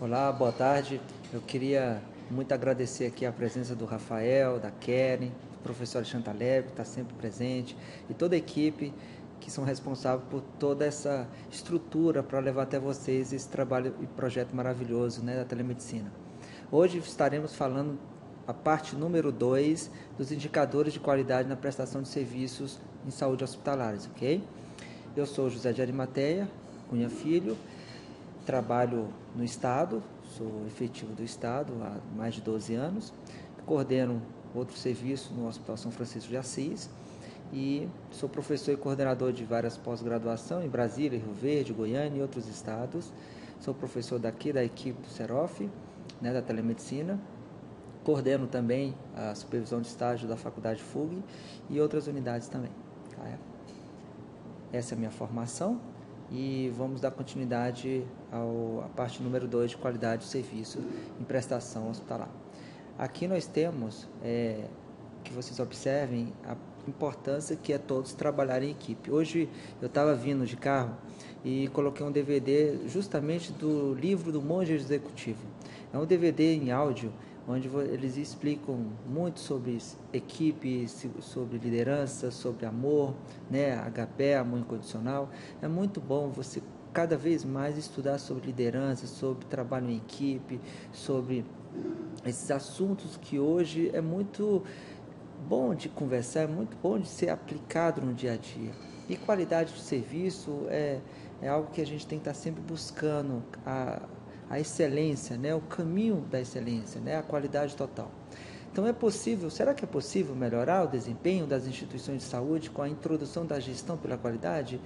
Olá, boa tarde. Eu queria muito agradecer aqui a presença do Rafael, da Keren, do professor Chantaleb, que está sempre presente, e toda a equipe que são responsáveis por toda essa estrutura para levar até vocês esse trabalho e projeto maravilhoso, né, da telemedicina. Hoje estaremos falando a parte número 2 dos indicadores de qualidade na prestação de serviços em saúde hospitalares, ok? Eu sou José de Arimateia Cunha Filho, trabalho no Estado, sou efetivo do Estado há mais de 12 anos, coordeno outro serviço no Hospital São Francisco de Assis e sou professor e coordenador de várias pós-graduação em Brasília, Rio Verde, Goiânia e outros estados. Sou professor daqui da equipe do Serof, né, da telemedicina. Coordeno também a supervisão de estágio da Faculdade FUG e outras unidades também. Essa é a minha formação e vamos dar continuidade à parte número 2 de qualidade de serviço em prestação hospitalar. Aqui nós temos, que vocês observem, a importância que é todos trabalharem em equipe. Hoje eu estava vindo de carro e coloquei um DVD justamente do livro do Monge Executivo. É um DVD em áudio onde eles explicam muito sobre equipe, sobre liderança, sobre amor, né, HP, amor incondicional. É muito bom você cada vez mais estudar sobre liderança, sobre trabalho em equipe, sobre esses assuntos que hoje é muito bom de conversar, é muito bom de ser aplicado no dia a dia. E qualidade de serviço é algo que a gente tem que estar sempre buscando, a excelência, né? O caminho da excelência, né? A qualidade total. Então será que é possível melhorar o desempenho das instituições de saúde com a introdução da gestão pela qualidade?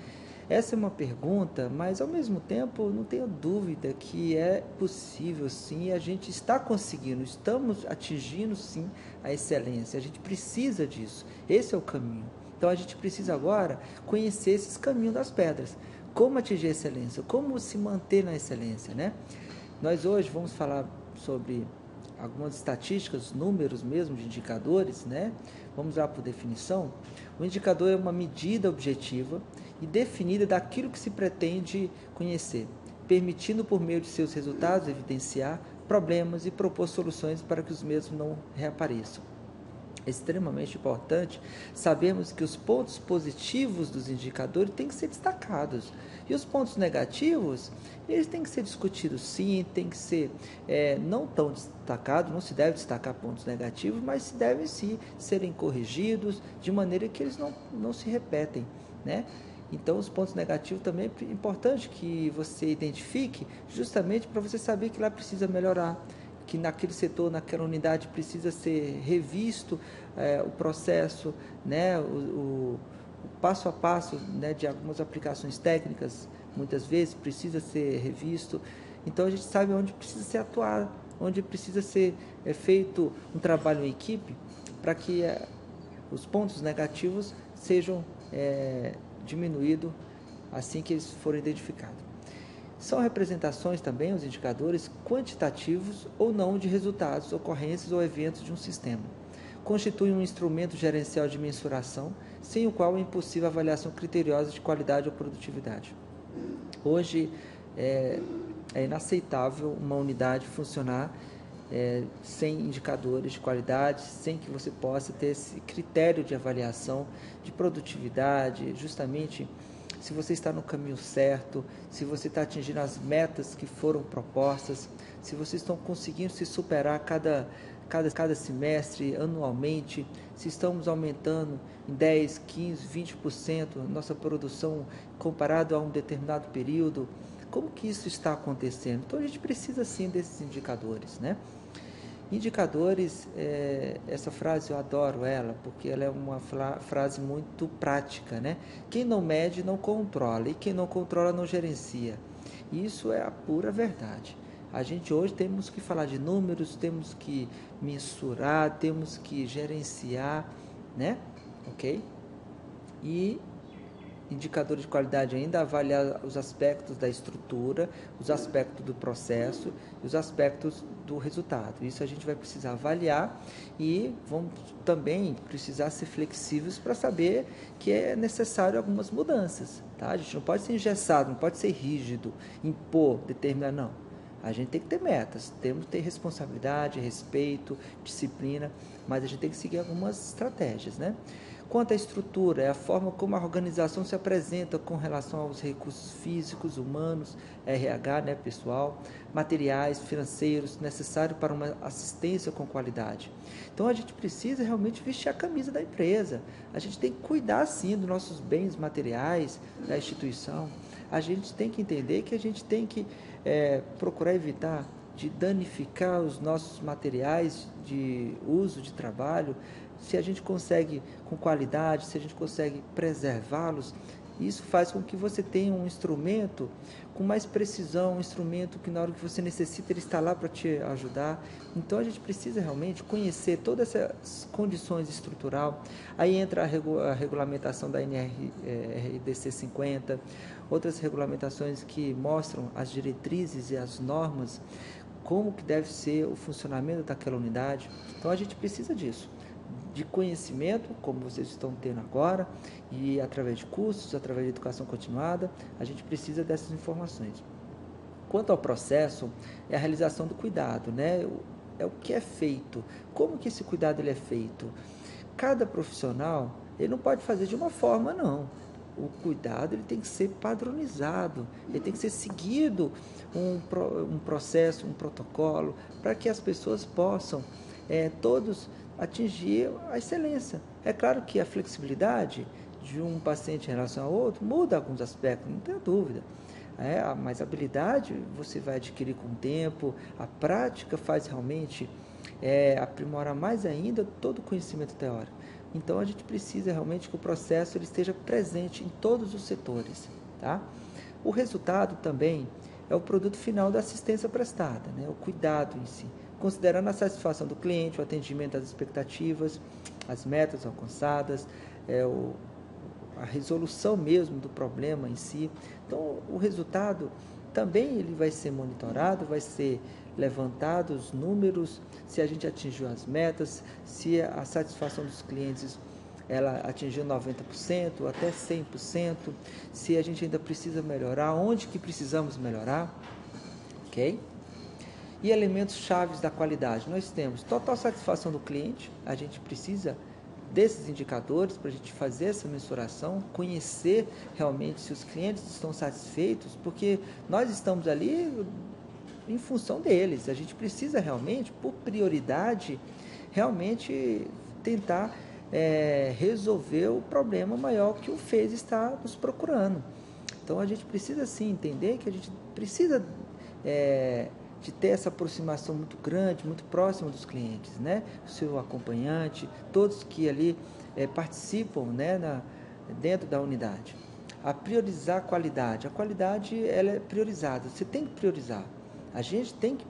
Essa é uma pergunta, mas ao mesmo tempo não tenho dúvida que é possível sim, e a gente está conseguindo, estamos atingindo sim a excelência, a gente precisa disso, esse é o caminho. Então a gente precisa agora conhecer esses caminhos das pedras, como atingir a excelência, como se manter na excelência, né? Nós hoje vamos falar sobre algumas estatísticas, números mesmo de indicadores, né? Vamos lá por definição. O indicador é uma medida objetiva e definida daquilo que se pretende conhecer, permitindo por meio de seus resultados evidenciar problemas e propor soluções para que os mesmos não reapareçam. É extremamente importante sabermos que os pontos positivos dos indicadores têm que ser destacados. E os pontos negativos, eles têm que ser discutidos sim, tem que ser não tão destacados, não se deve destacar pontos negativos, mas se devem sim serem corrigidos de maneira que eles não se repetem, né? Então, os pontos negativos também é importante que você identifique justamente para você saber que lá precisa melhorar, que naquele setor, naquela unidade precisa ser revisto o processo, né, o passo a passo, né, de algumas aplicações técnicas, muitas vezes precisa ser revisto. Então a gente sabe onde precisa ser atuado, onde precisa ser feito um trabalho em equipe para que os pontos negativos sejam diminuídos assim que eles forem identificados. São representações também, os indicadores, quantitativos ou não de resultados, ocorrências ou eventos de um sistema. Constituem um instrumento gerencial de mensuração, sem o qual é impossível a avaliação criteriosa de qualidade ou produtividade. Hoje é inaceitável uma unidade funcionar sem indicadores de qualidade, sem que você possa ter esse critério de avaliação de produtividade, justamente se você está no caminho certo, se você está atingindo as metas que foram propostas, se vocês estão conseguindo se superar cada semestre, anualmente, se estamos aumentando em 10, 15, 20% nossa produção comparado a um determinado período, como que isso está acontecendo? Então a gente precisa sim desses indicadores, né? Indicadores, essa frase eu adoro ela, porque ela é uma frase muito prática, né? Quem não mede não controla, e quem não controla não gerencia. Isso é a pura verdade. A gente hoje temos que falar de números, temos que mensurar, temos que gerenciar, né? Ok? E indicadores de qualidade ainda avaliar os aspectos da estrutura, os aspectos do processo e os aspectos do resultado. Isso a gente vai precisar avaliar e vamos também precisar ser flexíveis para saber que é necessário algumas mudanças, tá? A gente não pode ser engessado, não pode ser rígido, impor, determinar, não. A gente tem que ter metas, temos que ter responsabilidade, respeito, disciplina, mas a gente tem que seguir algumas estratégias, né? Quanto à estrutura, é a forma como a organização se apresenta com relação aos recursos físicos, humanos, RH, né, pessoal, materiais, financeiros, necessários para uma assistência com qualidade. Então a gente precisa realmente vestir a camisa da empresa. A gente tem que cuidar sim dos nossos bens materiais, da instituição. A gente tem que entender que a gente tem que procurar evitar de danificar os nossos materiais de uso, de trabalho. Se a gente consegue com qualidade, se a gente consegue preservá-los, isso faz com que você tenha um instrumento com mais precisão, um instrumento que na hora que você necessita ele está lá para te ajudar. Então a gente precisa realmente conhecer todas essas condições estrutural. Aí entra a regulamentação da NRDC 50, outras regulamentações que mostram as diretrizes e as normas, como que deve ser o funcionamento daquela unidade. Então a gente precisa disso, de conhecimento, como vocês estão tendo agora, e através de cursos, através de educação continuada, a gente precisa dessas informações. Quanto ao processo, é a realização do cuidado, né? É o que é feito, como que esse cuidado ele é feito. Cada profissional, ele não pode fazer de uma forma, não. O cuidado ele tem que ser padronizado, ele tem que ser seguido um processo, um protocolo, para que as pessoas possam todos atingir a excelência. É claro que a flexibilidade de um paciente em relação ao outro muda alguns aspectos, não tenha dúvida. Mas a habilidade você vai adquirir com o tempo, a prática faz realmente aprimorar mais ainda todo o conhecimento teórico. Então a gente precisa realmente que o processo ele esteja presente em todos os setores. Tá? O resultado também é o produto final da assistência prestada, né? O cuidado em si, considerando a satisfação do cliente, o atendimento às expectativas, as metas alcançadas, a resolução mesmo do problema em si. Então, o resultado também ele vai ser monitorado, vai ser levantado os números, se a gente atingiu as metas, se a satisfação dos clientes ela atingiu 90%, até 100%, se a gente ainda precisa melhorar, onde que precisamos melhorar, ok? E elementos chaves da qualidade, nós temos total satisfação do cliente, a gente precisa desses indicadores para a gente fazer essa mensuração, conhecer realmente se os clientes estão satisfeitos, porque nós estamos ali em função deles, a gente precisa realmente, por prioridade, realmente tentar resolver o problema maior que o fez estar nos procurando. Então a gente precisa sim entender que a gente precisa de ter essa aproximação muito grande, muito próxima dos clientes, né? O seu acompanhante, todos que ali participam, né, dentro da unidade. A priorizar a qualidade ela é priorizada, você tem que priorizar. A gente tem que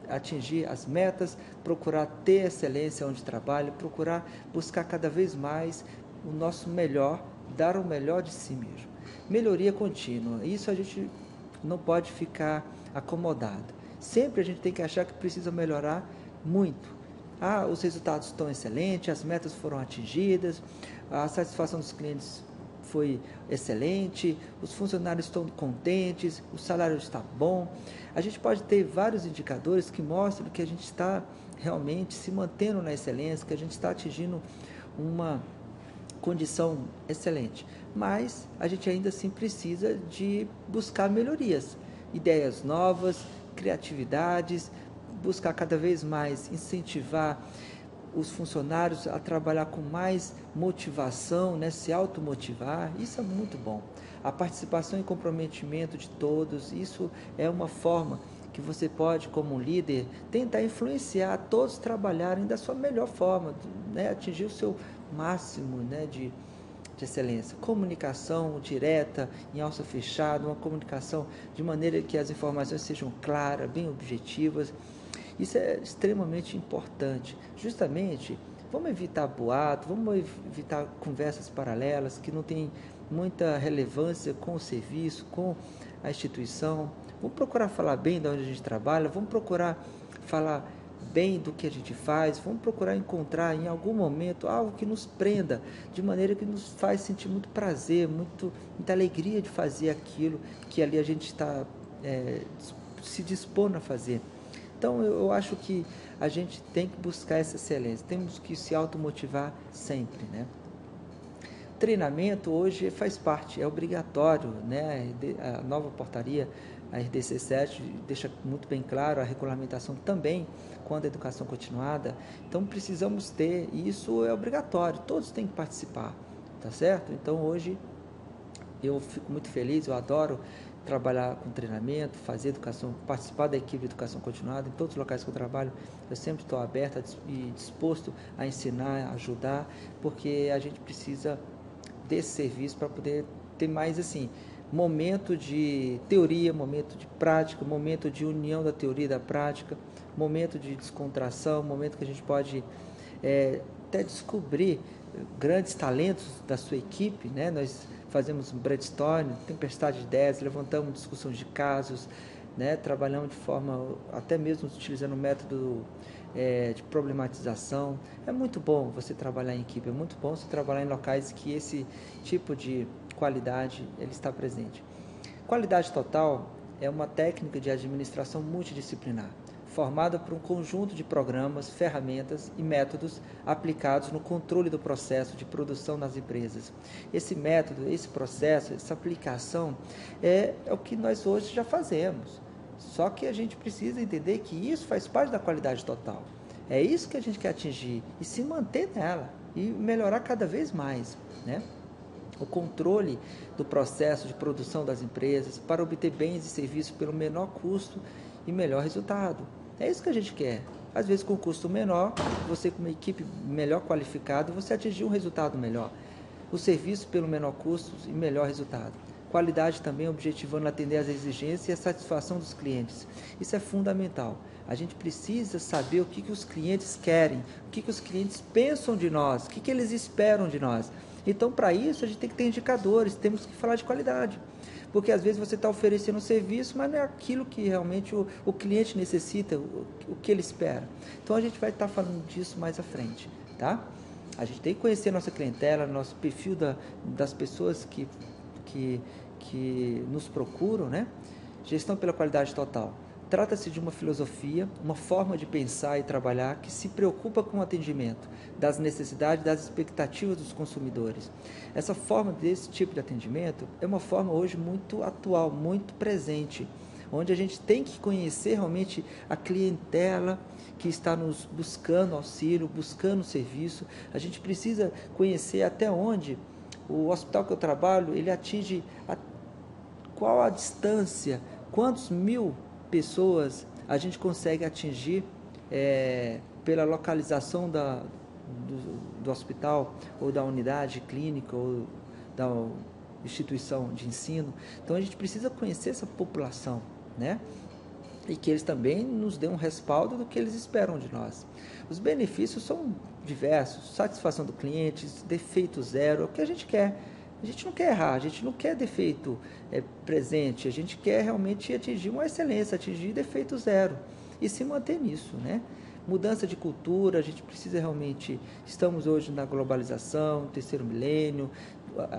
atingir as metas, procurar ter excelência onde trabalha, procurar buscar cada vez mais o nosso melhor, dar o melhor de si mesmo. Melhoria contínua, isso a gente não pode ficar acomodado. Sempre a gente tem que achar que precisa melhorar muito. Os resultados estão excelentes, as metas foram atingidas, a satisfação dos clientes foi excelente, os funcionários estão contentes, o salário está bom. A gente pode ter vários indicadores que mostram que a gente está realmente se mantendo na excelência, que a gente está atingindo uma condição excelente. Mas a gente ainda assim precisa de buscar melhorias, ideias novas, criatividades, buscar cada vez mais incentivar os funcionários a trabalhar com mais motivação, né? Se automotivar, isso é muito bom. A participação e comprometimento de todos, isso é uma forma que você pode, como um líder, tentar influenciar todos trabalharem da sua melhor forma, né? Atingir o seu máximo, né, de excelência. Comunicação direta, em alça fechada, uma comunicação de maneira que as informações sejam claras, bem objetivas. Isso é extremamente importante. Justamente, vamos evitar boato, vamos evitar conversas paralelas que não têm muita relevância com o serviço, com a instituição. Vamos procurar falar bem de onde a gente trabalha, vamos procurar falar bem do que a gente faz, vamos procurar encontrar em algum momento algo que nos prenda, de maneira que nos faz sentir muito prazer, muita alegria de fazer aquilo que ali a gente está se dispondo a fazer. Então, eu acho que a gente tem que buscar essa excelência, temos que se automotivar sempre, né? Treinamento hoje faz parte, é obrigatório, né? A nova portaria, a RDC 7, deixa muito bem claro, a regulamentação também, quando a educação continuada. Então, precisamos ter, e isso é obrigatório, todos têm que participar, tá certo? Então, hoje, eu fico muito feliz, eu adoro trabalhar com treinamento, fazer educação, participar da equipe de educação continuada. Em todos os locais que eu trabalho, eu sempre estou aberto e disposto a ensinar, a ajudar, porque a gente precisa desse serviço para poder ter mais assim, momento de teoria, momento de prática, momento de união da teoria e da prática, momento de descontração, momento que a gente pode até descobrir grandes talentos da sua equipe, né? Nós fazemos um brainstorming, tempestade de ideias, levantamos discussões de casos, né? Trabalhamos de forma, até mesmo utilizando o método de problematização. É muito bom você trabalhar em equipe, é muito bom você trabalhar em locais que esse tipo de qualidade ele está presente. Qualidade total é uma técnica de administração multidisciplinar, formada por um conjunto de programas, ferramentas e métodos aplicados no controle do processo de produção nas empresas. Esse método, esse processo, essa aplicação é o que nós hoje já fazemos. Só que a gente precisa entender que isso faz parte da qualidade total. É isso que a gente quer atingir e se manter nela e melhorar cada vez mais, né? O controle do processo de produção das empresas para obter bens e serviços pelo menor custo e melhor resultado. É isso que a gente quer. Às vezes com custo menor, você com uma equipe melhor qualificada, você atingir um resultado melhor. O serviço pelo menor custo e melhor resultado. Qualidade também objetivando atender às exigências e a satisfação dos clientes. Isso é fundamental. A gente precisa saber o que os clientes querem, o que os clientes pensam de nós, o que eles esperam de nós. Então, para isso, a gente tem que ter indicadores, temos que falar de qualidade. Porque às vezes você está oferecendo um serviço, mas não é aquilo que realmente o cliente necessita, o que ele espera. Então, a gente vai estar falando disso mais à frente, tá? A gente tem que conhecer nossa clientela, nosso perfil das pessoas que nos procuram, né? Gestão pela qualidade total. Trata-se de uma filosofia, uma forma de pensar e trabalhar que se preocupa com o atendimento das necessidades, das expectativas dos consumidores. Essa forma desse tipo de atendimento é uma forma hoje muito atual, muito presente, onde a gente tem que conhecer realmente a clientela que está nos buscando auxílio, buscando serviço. A gente precisa conhecer até onde o hospital que eu trabalho, ele atinge qual a distância, quantos mil pessoas a gente consegue atingir pela localização do hospital ou da unidade clínica ou da instituição de ensino. Então a gente precisa conhecer essa população, né? E que eles também nos dêem um respaldo do que eles esperam de nós. Os benefícios são diversos, satisfação do cliente, defeito zero, é o que a gente quer. A gente não quer errar, a gente não quer defeito presente, a gente quer realmente atingir uma excelência, atingir defeito zero e se manter nisso, né? Mudança de cultura, a gente precisa realmente, estamos hoje na globalização, terceiro milênio,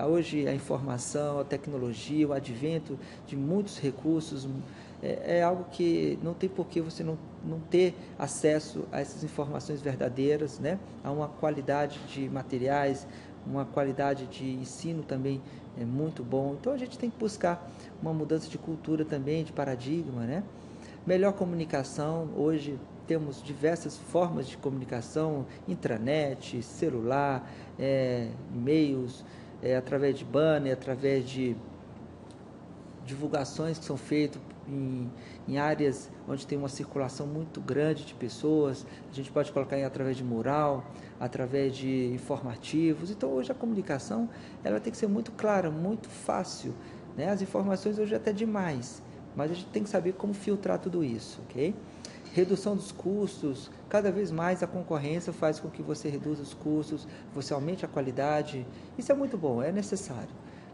hoje a informação, a tecnologia, o advento de muitos recursos, é algo que não tem por que você não ter acesso a essas informações verdadeiras, né? A uma qualidade de materiais, uma qualidade de ensino também é muito bom. Então a gente tem que buscar uma mudança de cultura também, de paradigma, né? Melhor comunicação, hoje temos diversas formas de comunicação, intranet, celular, e-mails, através de banner, através de divulgações que são feitas em áreas onde tem uma circulação muito grande de pessoas. A gente pode colocar através de mural, através de informativos. Então hoje a comunicação ela tem que ser muito clara, muito fácil, né? As informações hoje é até demais, mas a gente tem que saber como filtrar tudo isso, ok? Redução dos custos, cada vez mais a concorrência faz com que você reduza os custos, você aumente a qualidade, isso é muito bom, é necessário.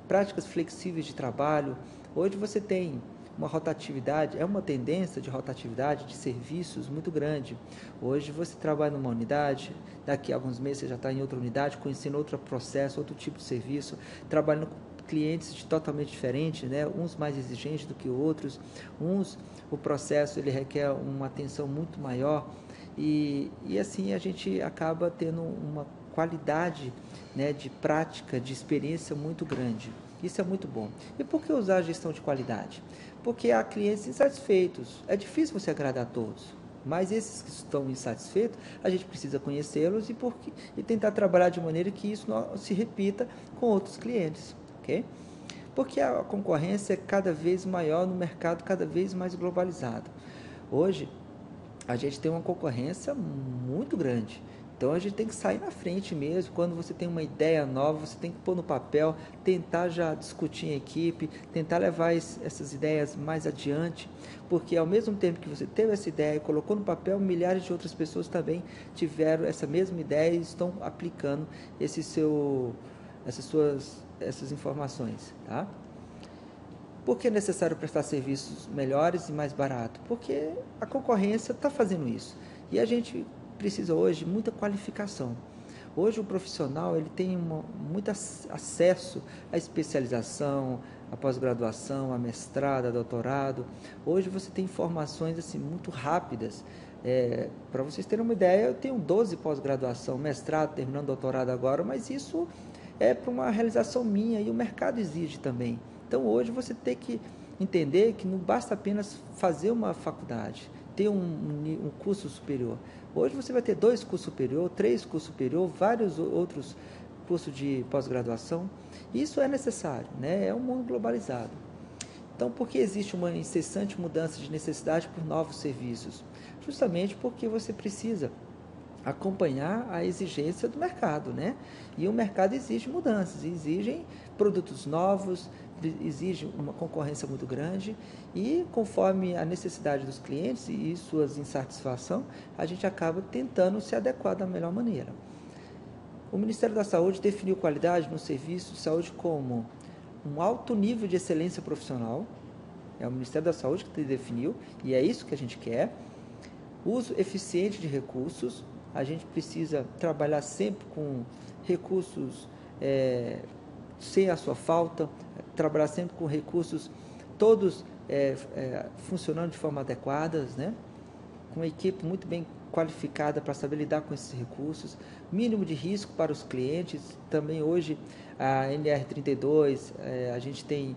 Práticas flexíveis de trabalho, hoje você tem uma rotatividade, é uma tendência de rotatividade de serviços muito grande. Hoje você trabalha numa unidade, daqui a alguns meses você já está em outra unidade, conhecendo outro processo, outro tipo de serviço, trabalhando clientes totalmente diferentes, né? Uns mais exigentes do que outros, uns o processo ele requer uma atenção muito maior e assim a gente acaba tendo uma qualidade, né, de prática, de experiência muito grande. Isso é muito bom. E por que usar a gestão de qualidade? Porque há clientes insatisfeitos. É difícil você agradar a todos. Mas esses que estão insatisfeitos, a gente precisa conhecê-los e tentar trabalhar de maneira que isso não se repita com outros clientes. Ok? Porque a concorrência é cada vez maior no mercado, cada vez mais globalizado. Hoje, a gente tem uma concorrência muito grande. Então a gente tem que sair na frente mesmo. Quando você tem uma ideia nova, você tem que pôr no papel, tentar já discutir em equipe, tentar levar essas ideias mais adiante, porque ao mesmo tempo que você teve essa ideia e colocou no papel, milhares de outras pessoas também tiveram essa mesma ideia e estão aplicando essas informações, tá? Por que é necessário prestar serviços melhores e mais baratos? Porque a concorrência está fazendo isso. E a gente precisa hoje de muita qualificação. Hoje o profissional ele tem muito acesso à especialização, à pós-graduação, a mestrado, a doutorado. Hoje você tem informações assim, muito rápidas. Para vocês terem uma ideia, eu tenho 12 pós-graduação, mestrado, terminando doutorado agora, mas isso é para uma realização minha e o mercado exige também. Então hoje você tem que entender que não basta apenas fazer uma faculdade, ter um curso superior. Hoje você vai ter 2 cursos superior, 3 cursos superior, vários outros cursos de pós-graduação. Isso é necessário, né? É um mundo globalizado. Então, por que existe uma incessante mudança de necessidade por novos serviços? Justamente porque você precisa acompanhar a exigência do mercado, né? E o mercado exige mudanças, exigem produtos novos, exige uma concorrência muito grande e conforme a necessidade dos clientes e suas insatisfação, a gente acaba tentando se adequar da melhor maneira. O Ministério da Saúde definiu qualidade no serviço de saúde como um alto nível de excelência profissional. É o Ministério da Saúde que definiu e é isso que a gente quer. Uso eficiente de recursos. A gente precisa trabalhar sempre com recursos sem a sua falta, trabalhar sempre com recursos todos funcionando de forma adequada, né? Com uma equipe muito bem qualificada para saber lidar com esses recursos, mínimo de risco para os clientes. Também hoje a NR32, a gente tem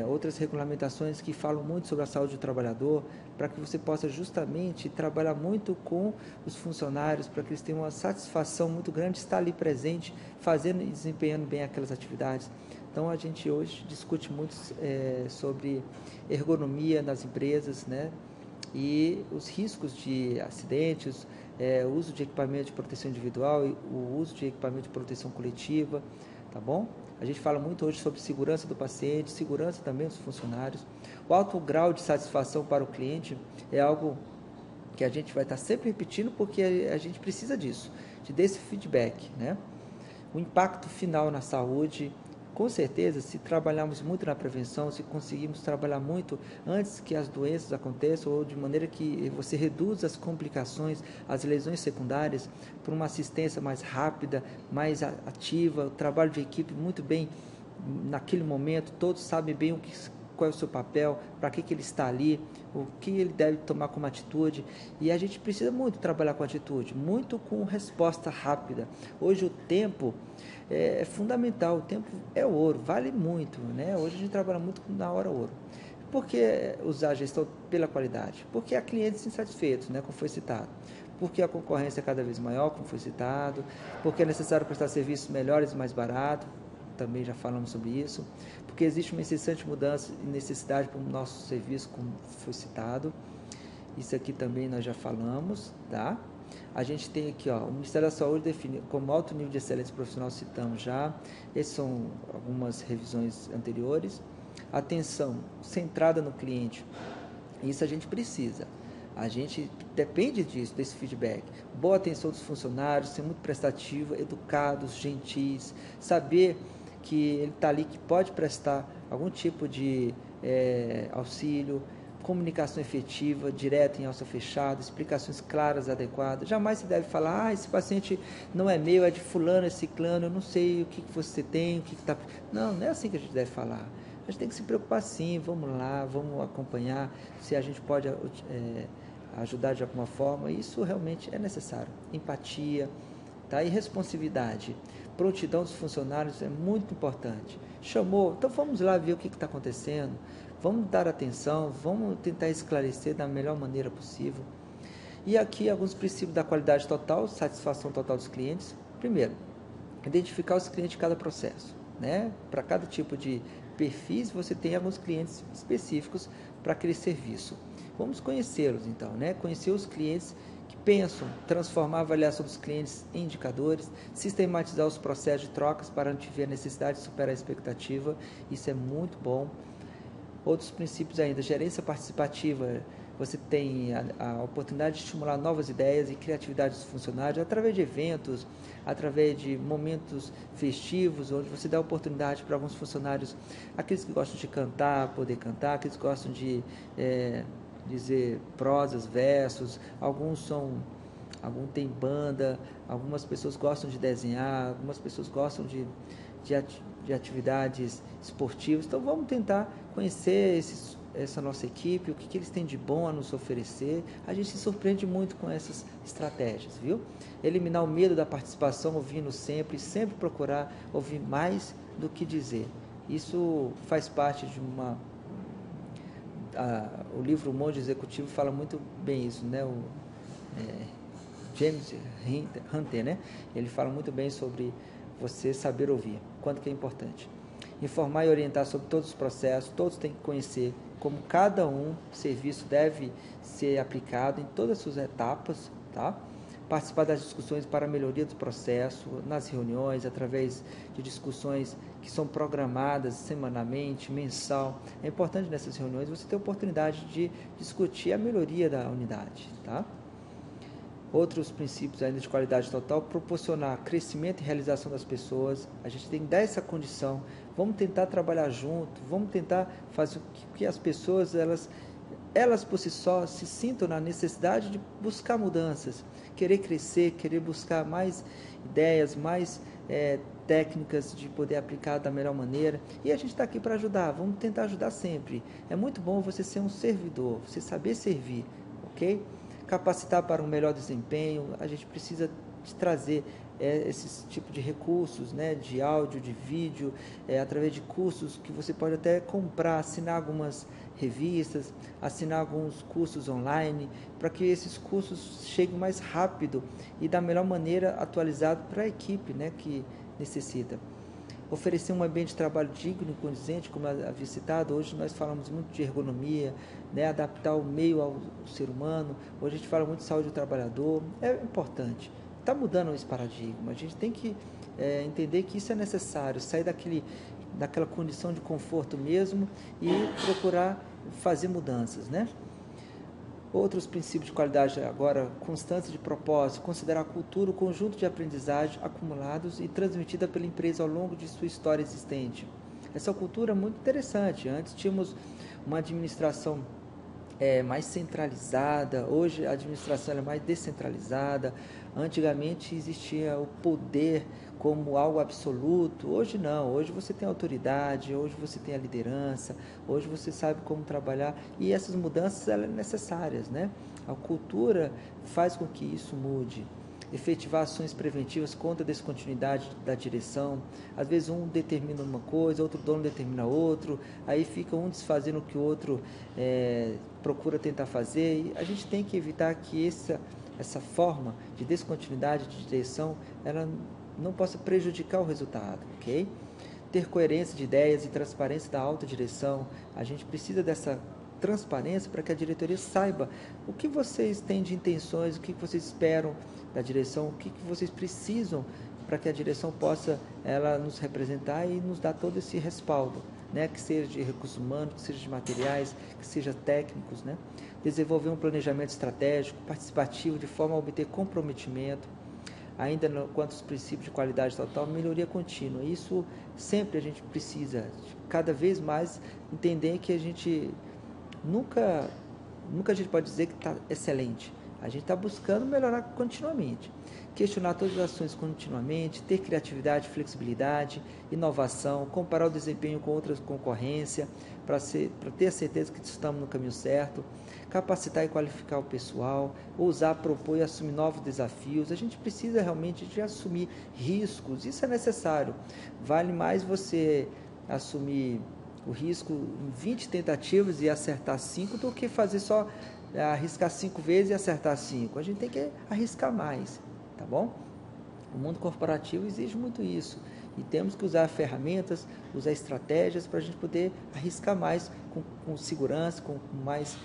outras regulamentações que falam muito sobre a saúde do trabalhador, para que você possa justamente trabalhar muito com os funcionários, para que eles tenham uma satisfação muito grande de estar ali presente, fazendo e desempenhando bem aquelas atividades. Então a gente hoje discute muito sobre ergonomia nas empresas, né? E os riscos de acidentes, o uso de equipamento de proteção individual e o uso de equipamento de proteção coletiva, tá bom? A gente fala muito hoje sobre segurança do paciente, segurança também dos funcionários. O alto grau de satisfação para o cliente é algo que a gente vai estar sempre repetindo porque a gente precisa disso, de desse feedback, né? O impacto final na saúde, com certeza, se trabalharmos muito na prevenção, se conseguirmos trabalhar muito antes que as doenças aconteçam, ou de maneira que você reduza as complicações, as lesões secundárias, por uma assistência mais rápida, mais ativa, o trabalho de equipe muito bem naquele momento, todos sabem bem qual é o seu papel, para que ele está ali, o que ele deve tomar como atitude, e a gente precisa muito trabalhar com atitude, muito com resposta rápida. Hoje o tempo é fundamental, o tempo é ouro, vale muito, né? Hoje a gente trabalha muito na hora ouro. Por que usar a gestão pela qualidade? Porque há clientes insatisfeitos, né, como foi citado. Porque a concorrência é cada vez maior, como foi citado. Porque é necessário prestar serviços melhores e mais baratos, também já falamos sobre isso. Porque existe uma incessante mudança e necessidade para o nosso serviço, como foi citado. Isso aqui também nós já falamos, tá? A gente tem aqui, ó, o Ministério da Saúde define como alto nível de excelência profissional, citamos já. Essas são algumas revisões anteriores. Atenção centrada no cliente. Isso a gente precisa. A gente depende disso, desse feedback. Boa atenção dos funcionários, ser muito prestativo, educados, gentis, saber que ele está ali, que pode prestar algum tipo de auxílio, comunicação efetiva, direta em alça fechada, explicações claras, adequadas. Jamais se deve falar, esse paciente não é meu, é de fulano, é ciclano, eu não sei o que você tem, o que está... Não é assim que a gente deve falar. A gente tem que se preocupar sim, vamos lá, vamos acompanhar, se a gente pode ajudar de alguma forma, isso realmente é necessário. Empatia, tá? E responsividade, prontidão dos funcionários é muito importante. Chamou, então vamos lá ver o que está acontecendo, vamos dar atenção, vamos tentar esclarecer da melhor maneira possível. E aqui alguns princípios da qualidade total, satisfação total dos clientes. Primeiro, identificar os clientes de cada processo, né? Para cada tipo de perfis, você tem alguns clientes específicos para aquele serviço. Vamos conhecê-los então, né? Conhecer os clientes que pensam, transformar a avaliação dos clientes em indicadores, sistematizar os processos de trocas para antever a necessidade de superar a expectativa, isso é muito bom. Outros princípios ainda, gerência participativa, você tem a oportunidade de estimular novas ideias e criatividade dos funcionários através de eventos, através de momentos festivos, onde você dá oportunidade para alguns funcionários, aqueles que gostam de cantar, poder cantar, aqueles que gostam de dizer prosas, versos, alguns tem banda, algumas pessoas gostam de desenhar, algumas pessoas gostam de atividades esportivas. Então vamos tentar conhecer essa nossa equipe, o que eles têm de bom a nos oferecer. A gente se surpreende muito com essas estratégias, viu? Eliminar o medo da participação, ouvindo sempre procurar ouvir mais do que dizer. Isso faz parte de o livro O Monge Executivo fala muito bem isso, né? James Hunter, né? Ele fala muito bem sobre você saber ouvir, quanto que é importante. Informar e orientar sobre todos os processos, todos têm que conhecer como cada serviço deve ser aplicado em todas as suas etapas, tá? Participar das discussões para a melhoria do processo, nas reuniões, através de discussões que são programadas semanalmente, mensal. É importante nessas reuniões você ter a oportunidade de discutir a melhoria da unidade, tá? Outros princípios ainda de qualidade total, proporcionar crescimento e realização das pessoas. A gente tem que dar essa condição. Vamos tentar trabalhar junto, vamos tentar fazer com que as pessoas, elas por si só, se sintam na necessidade de buscar mudanças, querer crescer, querer buscar mais ideias, mais técnicas de poder aplicar da melhor maneira. E a gente está aqui para ajudar, vamos tentar ajudar sempre. É muito bom você ser um servidor, você saber servir, ok? Capacitar para um melhor desempenho, a gente precisa de trazer esses tipos de recursos, né, de áudio, de vídeo, através de cursos que você pode até comprar, assinar algumas revistas, assinar alguns cursos online, para que esses cursos cheguem mais rápido e da melhor maneira atualizado para a equipe, né, que necessita. Oferecer um ambiente de trabalho digno e condizente, como havia citado. Hoje nós falamos muito de ergonomia, né, adaptar o meio ao ser humano. Hoje a gente fala muito de saúde do trabalhador, é importante. Está mudando esse paradigma, a gente tem que entender que isso é necessário, sair daquela condição de conforto mesmo e procurar fazer mudanças, né? Outros princípios de qualidade agora, constância de propósito, considerar a cultura o conjunto de aprendizagem acumulados e transmitida pela empresa ao longo de sua história existente. Essa cultura é muito interessante. Antes tínhamos uma administração mais centralizada, hoje a administração é mais descentralizada. Antigamente existia o poder como algo absoluto, hoje não, hoje você tem autoridade, hoje você tem a liderança, hoje você sabe como trabalhar, e essas mudanças elas são necessárias, né? A cultura faz com que isso mude. Efetivar ações preventivas contra a descontinuidade da direção. Às vezes um determina uma coisa, outro dono determina outro, aí fica um desfazendo o que o outro procura tentar fazer, e a gente tem que evitar que essa forma de descontinuidade de direção, ela não possa prejudicar o resultado, ok? Ter coerência de ideias e transparência da alta direção. A gente precisa dessa transparência para que a diretoria saiba o que vocês têm de intenções, o que vocês esperam da direção, o que vocês precisam para que a direção possa nos representar e nos dar todo esse respaldo, né? Que seja de recursos humanos, que seja de materiais, que seja técnicos, né? Desenvolver um planejamento estratégico, participativo, de forma a obter comprometimento. Ainda quanto aos princípios de qualidade total, melhoria contínua. Isso sempre a gente precisa, cada vez mais, entender que a gente nunca a gente pode dizer que está excelente. A gente está buscando melhorar continuamente. Questionar todas as ações continuamente, ter criatividade, flexibilidade, inovação, comparar o desempenho com outras concorrência, para ter a certeza que estamos no caminho certo, capacitar e qualificar o pessoal, ousar, propor e assumir novos desafios. A gente precisa realmente de assumir riscos, isso é necessário. Vale mais você assumir o risco em 20 tentativas e acertar 5 do que fazer só arriscar 5 vezes e acertar 5. A gente tem que arriscar mais, tá bom? O mundo corporativo exige muito isso e temos que usar ferramentas, usar estratégias para a gente poder arriscar mais com segurança, com mais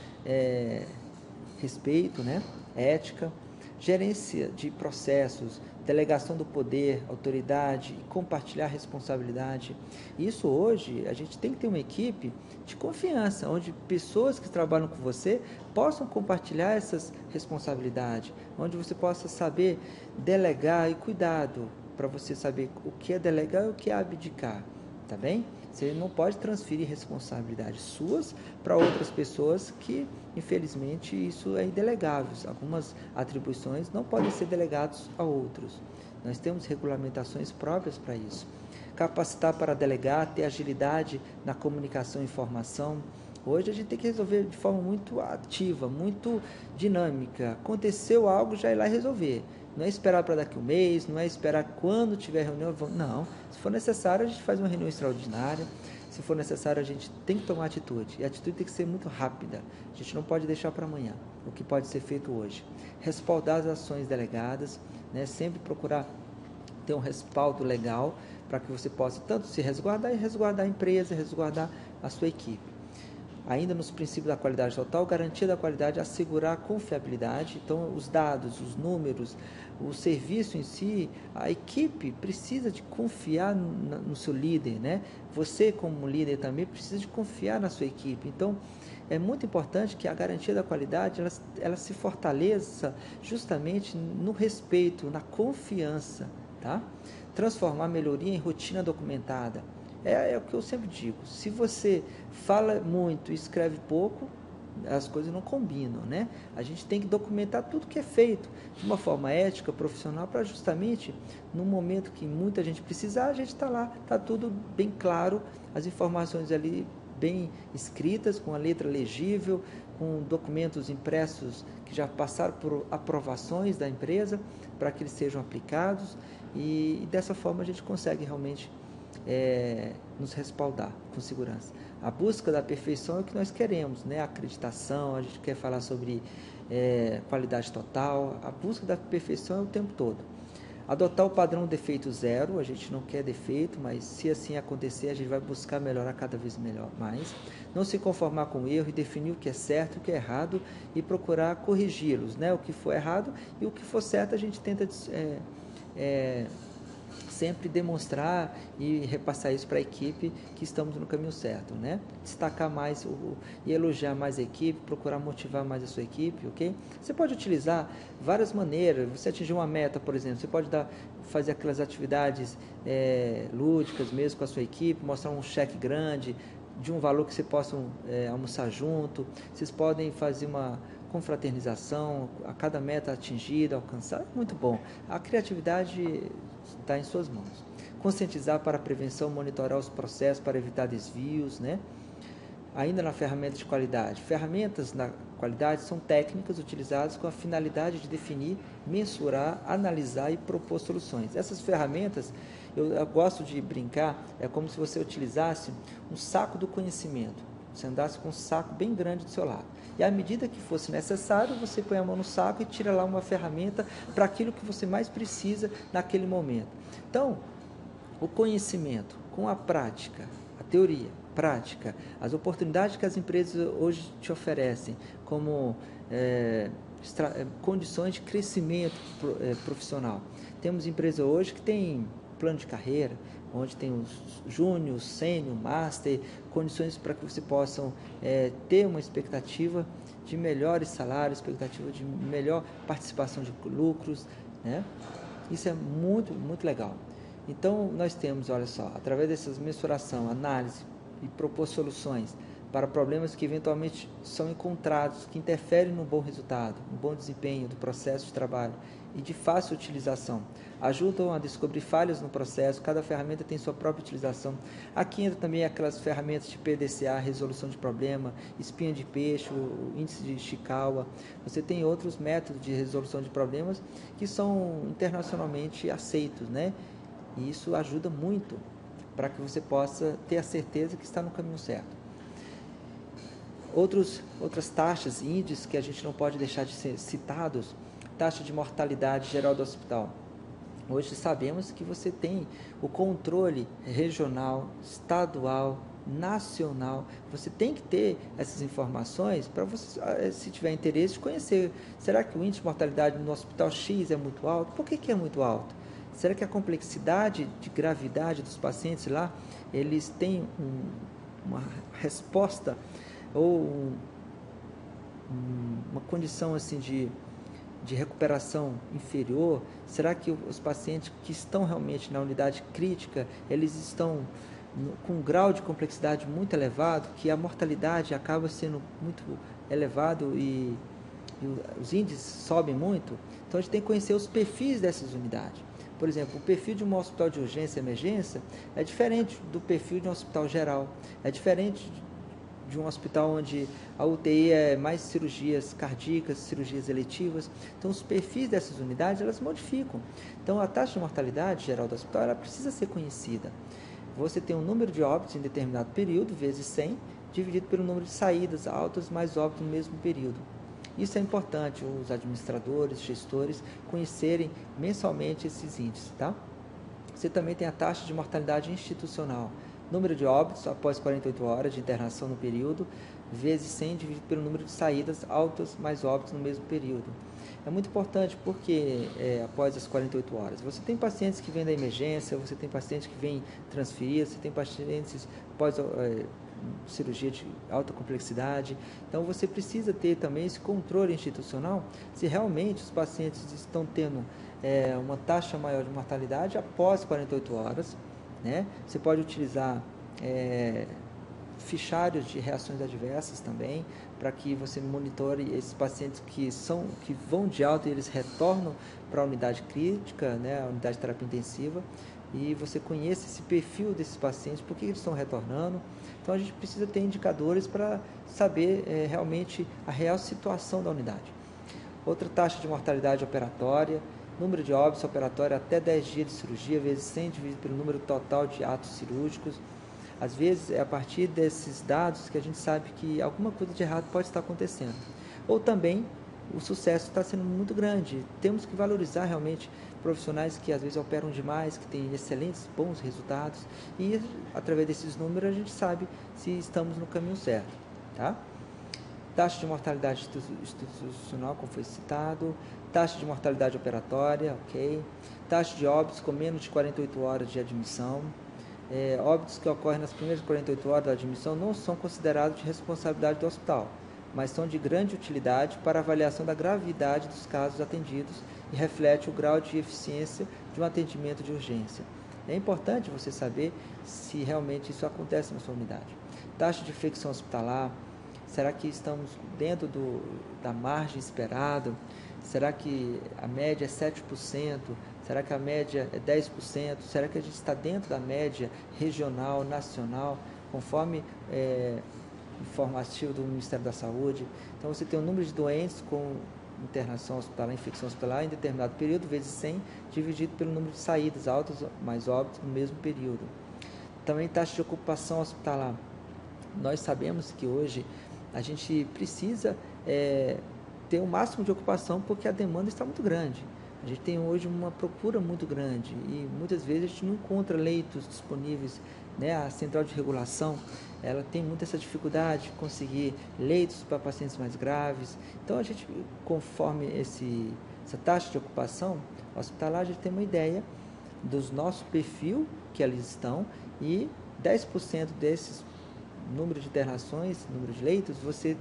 respeito, né? Ética, gerência de processos, delegação do poder, autoridade, compartilhar responsabilidade. Isso hoje, a gente tem que ter uma equipe de confiança, onde pessoas que trabalham com você possam compartilhar essas responsabilidades, onde você possa saber delegar e cuidado, para você saber o que é delegar e o que é abdicar, tá bem? Você não pode transferir responsabilidades suas para outras pessoas que, infelizmente, isso é indelegável. Algumas atribuições não podem ser delegadas a outros. Nós temos regulamentações próprias para isso. Capacitar para delegar, ter agilidade na comunicação e informação. Hoje a gente tem que resolver de forma muito ativa, muito dinâmica. Aconteceu algo, já ir lá e resolver. Não é esperar para daqui a um mês, não é esperar quando tiver reunião. Não, se for necessário a gente faz uma reunião extraordinária. Se for necessário a gente tem que tomar atitude. E a atitude tem que ser muito rápida. A gente não pode deixar para amanhã o que pode ser feito hoje. Respaldar as ações delegadas, né? Sempre procurar ter um respaldo legal para que você possa tanto se resguardar e resguardar a empresa, resguardar a sua equipe. Ainda nos princípios da qualidade total, garantia da qualidade, assegurar a confiabilidade. Então, os dados, os números, o serviço em si, a equipe precisa de confiar no seu líder, né? Você, como líder, também precisa de confiar na sua equipe. Então, é muito importante que a garantia da qualidade ela se fortaleça justamente no respeito, na confiança, tá? Transformar a melhoria em rotina documentada. É o que eu sempre digo, se você fala muito e escreve pouco, as coisas não combinam, né? A gente tem que documentar tudo que é feito de uma forma ética, profissional, para justamente no momento que muita gente precisar, a gente está lá, está tudo bem claro, as informações ali bem escritas, com a letra legível, com documentos impressos que já passaram por aprovações da empresa, para que eles sejam aplicados e dessa forma a gente consegue realmente nos respaldar com segurança. A busca da perfeição é o que nós queremos, né? A acreditação, a gente quer falar sobre qualidade total, a busca da perfeição é o tempo todo. Adotar o padrão defeito zero, a gente não quer defeito, mas se assim acontecer, a gente vai buscar melhorar cada vez mais. Não se conformar com o erro e definir o que é certo e o que é errado e procurar corrigi-los, né? O que for errado e o que for certo a gente tenta sempre demonstrar e repassar isso para a equipe que estamos no caminho certo, né? Destacar mais e elogiar mais a equipe, procurar motivar mais a sua equipe, ok? Você pode utilizar várias maneiras. Você atingir uma meta, por exemplo, você pode fazer aquelas atividades lúdicas mesmo com a sua equipe, mostrar um cheque grande de um valor que você possam almoçar junto. Vocês podem fazer uma confraternização a cada meta atingida, alcançada. Muito bom. A criatividade está em suas mãos. Conscientizar para a prevenção, monitorar os processos para evitar desvios, né? Ainda na ferramenta de qualidade. Ferramentas na qualidade são técnicas utilizadas com a finalidade de definir, mensurar, analisar e propor soluções. Essas ferramentas, eu gosto de brincar, é como se você utilizasse um saco do conhecimento. Você andasse com um saco bem grande do seu lado. E à medida que fosse necessário, você põe a mão no saco e tira lá uma ferramenta para aquilo que você mais precisa naquele momento. Então, o conhecimento com a prática, a teoria, prática, as oportunidades que as empresas hoje te oferecem, como condições de crescimento profissional. Temos empresas hoje que têm plano de carreira, onde tem os júnior, sênior, master, condições para que você possam ter uma expectativa de melhores salários, expectativa de melhor participação de lucros, né? Isso é muito, muito legal. Então, nós temos, olha só, através dessas mensuração, análise e propor soluções para problemas que eventualmente são encontrados, que interferem no bom resultado, no bom desempenho do processo de trabalho e de fácil utilização. Ajudam a descobrir falhas no processo, cada ferramenta tem sua própria utilização. Aqui entra também aquelas ferramentas de PDCA, resolução de problema, espinha de peixe, o índice de Ishikawa. Você tem outros métodos de resolução de problemas que são internacionalmente aceitos, né? E isso ajuda muito para que você possa ter a certeza que está no caminho certo. Outras taxas, índices que a gente não pode deixar de ser citados, taxa de mortalidade geral do hospital. Hoje sabemos que você tem o controle regional, estadual, nacional. Você tem que ter essas informações para você, se tiver interesse, conhecer. Será que o índice de mortalidade no hospital X é muito alto? Por que é muito alto? Será que a complexidade de gravidade dos pacientes lá, eles têm uma resposta ou uma condição assim de recuperação inferior? Será que os pacientes que estão realmente na unidade crítica, eles estão com um grau de complexidade muito elevado, que a mortalidade acaba sendo muito elevado e os índices sobem muito? Então a gente tem que conhecer os perfis dessas unidades. Por exemplo, o perfil de um hospital de urgência e emergência é diferente do perfil de um hospital geral, é diferente de um hospital onde a UTI é mais cirurgias cardíacas, cirurgias eletivas. Então, os perfis dessas unidades, elas modificam. Então, a taxa de mortalidade geral do hospital, ela precisa ser conhecida. Você tem um número de óbitos em determinado período, vezes 100, dividido pelo número de saídas altas mais óbitos no mesmo período. Isso é importante, os administradores, gestores, conhecerem mensalmente esses índices, tá? Você também tem a taxa de mortalidade institucional. Número de óbitos após 48 horas de internação no período, vezes 100 dividido pelo número de saídas altas mais óbitos no mesmo período. É muito importante porque após as 48 horas, você tem pacientes que vêm da emergência, você tem pacientes que vêm transferidos, você tem pacientes pós cirurgia de alta complexidade. Então você precisa ter também esse controle institucional se realmente os pacientes estão tendo uma taxa maior de mortalidade após 48 horas. Né? Você pode utilizar fichários de reações adversas também, para que você monitore esses pacientes que vão de alta e eles retornam para a unidade crítica, né? A unidade de terapia intensiva, e você conhece esse perfil desses pacientes, por que eles estão retornando. Então a gente precisa ter indicadores para saber realmente a real situação da unidade. Outra taxa de mortalidade operatória, número de óbitos operatório até 10 dias de cirurgia, vezes 100 dividido pelo número total de atos cirúrgicos. Às vezes é a partir desses dados que a gente sabe que alguma coisa de errado pode estar acontecendo. Ou também o sucesso está sendo muito grande. Temos que valorizar realmente profissionais que às vezes operam demais, que têm excelentes, bons resultados, e através desses números a gente sabe se estamos no caminho certo, tá? Taxa de mortalidade institucional, como foi citado, taxa de mortalidade operatória, ok? Taxa de óbitos com menos de 48 horas de admissão. Óbitos que ocorrem nas primeiras 48 horas da admissão não são considerados de responsabilidade do hospital, mas são de grande utilidade para a avaliação da gravidade dos casos atendidos e reflete o grau de eficiência de um atendimento de urgência. É importante você saber se realmente isso acontece na sua unidade. Taxa de infecção hospitalar. Será que estamos dentro da margem esperada? Será que a média é 7%? Será que a média é 10%? Será que a gente está dentro da média regional, nacional, conforme informativo do Ministério da Saúde? Então você tem o número de doentes com internação hospitalar, infecção hospitalar em determinado período, vezes 100, dividido pelo número de saídas altas mais óbitos no mesmo período. Também taxa de ocupação hospitalar. Nós sabemos que hoje a gente precisa ter o máximo de ocupação porque a demanda está muito grande. A gente tem hoje uma procura muito grande e muitas vezes a gente não encontra leitos disponíveis, né? A central de regulação, ela tem muita essa dificuldade de conseguir leitos para pacientes mais graves. Então a gente, conforme essa taxa de ocupação hospitalar, a gente tem uma ideia dos nosso perfil que eles estão, e 10% desses número de internações, número de leitos, você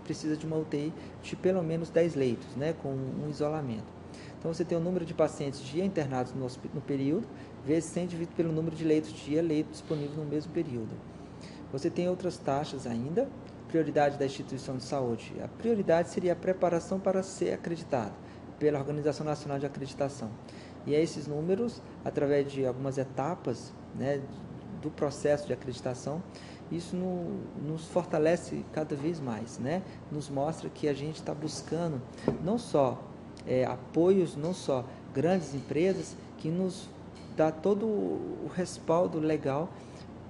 precisa de uma UTI de pelo menos 10 leitos, né, com um isolamento. Então você tem o número de pacientes dia internados no período, vezes 100 dividido pelo número de leitos dia disponível no mesmo período. Você tem outras taxas ainda. Prioridade da instituição de saúde. A prioridade seria a preparação para ser acreditado pela Organização Nacional de Acreditação. E esses números, através de algumas etapas, né, do processo de acreditação, isso nos fortalece cada vez mais, né? Nos mostra que a gente está buscando não só apoios, não só grandes empresas, que nos dá todo o respaldo legal